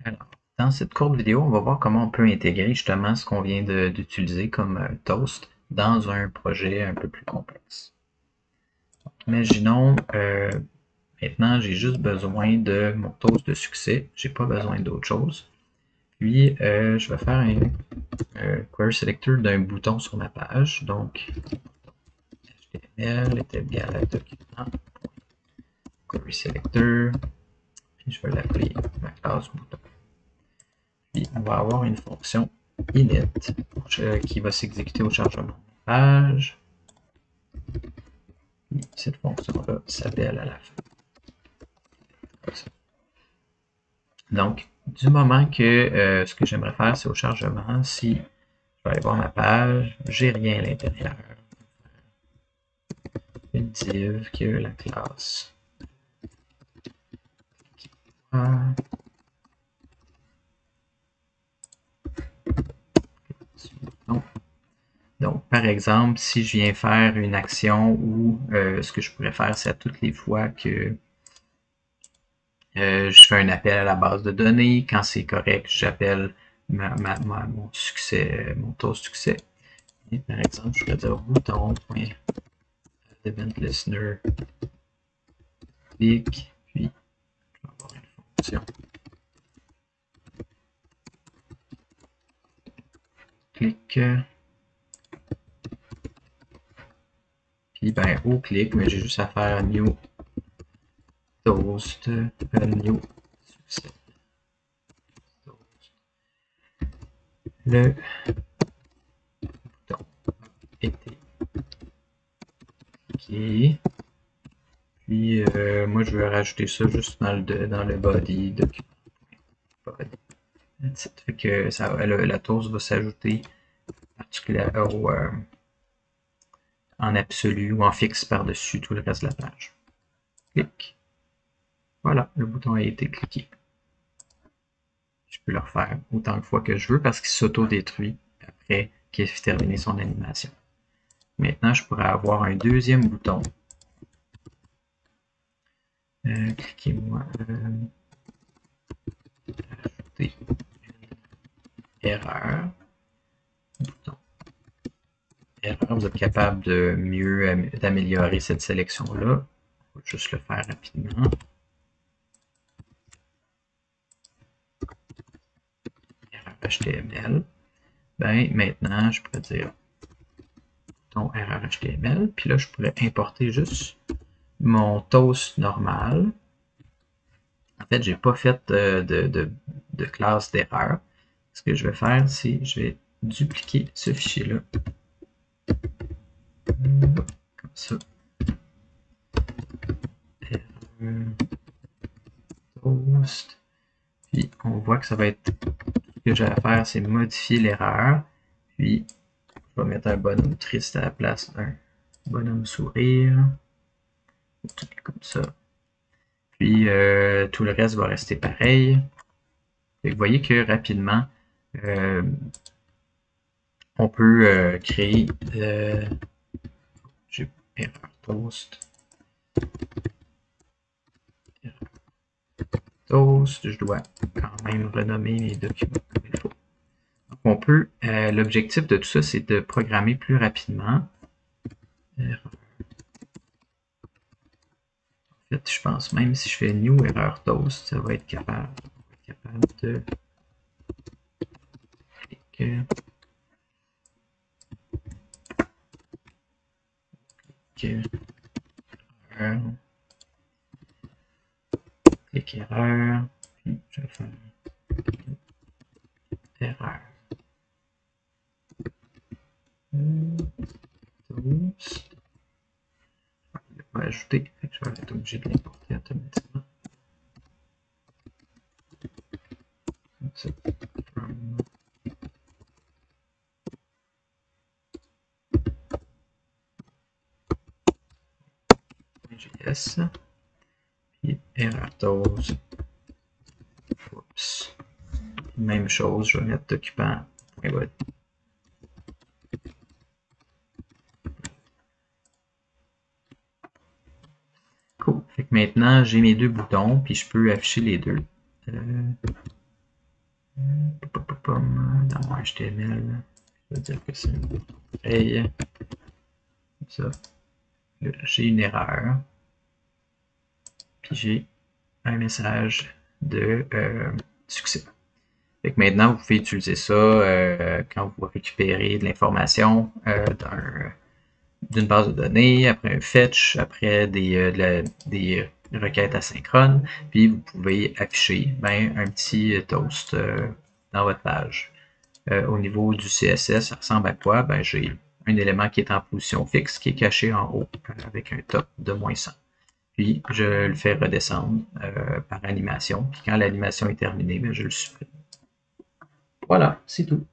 Alors, dans cette courte vidéo, on va voir comment on peut intégrer justement ce qu'on vient d'utiliser comme toast dans un projet un peu plus complexe. Imaginons, maintenant j'ai juste besoin de mon toast de succès, j'ai pas besoin d'autre chose. Puis je vais faire un query selector d'un bouton sur ma page, donc HTML est égal à document query selector, puis je vais l'appeler ma classe bouton. Puis on va avoir une fonction init qui va s'exécuter au chargement de page. Puis cette fonction-là s'appelle à la fin. Donc, du moment que ce que j'aimerais faire, c'est au chargement, si je vais aller voir ma page, j'ai rien à l'intérieur. Une div qui a la classe. Donc, par exemple, si je viens faire une action où ce que je pourrais faire, c'est à toutes les fois que je fais un appel à la base de données. Quand c'est correct, j'appelle mon succès, mon taux de succès. Et par exemple, je pourrais dire bouton.eventListener clic, puis je vais avoir une fonction clic. Puis ben au clic, mais j'ai juste à faire new toast, new succès. Le bouton a été cliqué. Puis moi je vais rajouter ça juste dans le body document. Ça fait que la toast va s'ajouter en absolu ou en fixe par-dessus tout le reste de la page. Clic. Voilà, le bouton a été cliqué. Je peux le refaire autant de fois que je veux parce qu'il s'auto-détruit après qu'il ait terminé son animation. Maintenant, je pourrais avoir un deuxième bouton. Cliquez-moi. Ajouter une erreur. Bouton. Erreur, vous êtes capable de mieux d'améliorer cette sélection-là. Je vais juste le faire rapidement. Erreur HTML. Ben, maintenant, je pourrais dire bouton erreur HTML. Puis là, je pourrais importer juste mon toast normal. En fait, j'ai pas fait de classe d'erreur. Ce que je vais faire, c'est je vais dupliquer ce fichier-là. Comme ça. Toast. Puis on voit que ça va être. Ce que j'ai à faire, c'est modifier l'erreur. Puis je vais mettre un bonhomme triste à la place d'un bonhomme sourire. Comme ça. Puis tout le reste va rester pareil. Et vous voyez que rapidement, on peut créer j'ai erreur toast. Toast, je dois quand même renommer mes documents comme il faut. Donc on peut, l'objectif de tout ça, c'est de programmer plus rapidement. Erreur. En fait, je pense même si je fais new erreur toast, ça va être capable de cliquer. Erreur. Clic erreur. Puis je vais faire erreur. Toast. Il n'est pas ajouté, je vais être obligé de l'importer automatiquement. Comme ça. JS. Puis erreur toast. Oups. Même chose, je vais mettre document. Cool. Fait que maintenant, j'ai mes deux boutons, puis je peux afficher les deux. Dans mon HTML, je vais dire que c'est une array. Ça, j'ai une erreur. Puis j'ai un message de succès. Fait que maintenant, vous pouvez utiliser ça quand vous récupérez de l'information d'une base de données, après un fetch, après des requêtes asynchrones, puis vous pouvez afficher un petit toast dans votre page. Au niveau du CSS, ça ressemble à quoi? J'ai un élément qui est en position fixe, qui est caché en haut, avec un top de -100. Puis, je le fais redescendre par animation. Puis, quand l'animation est terminée, je le supprime. Voilà, c'est tout.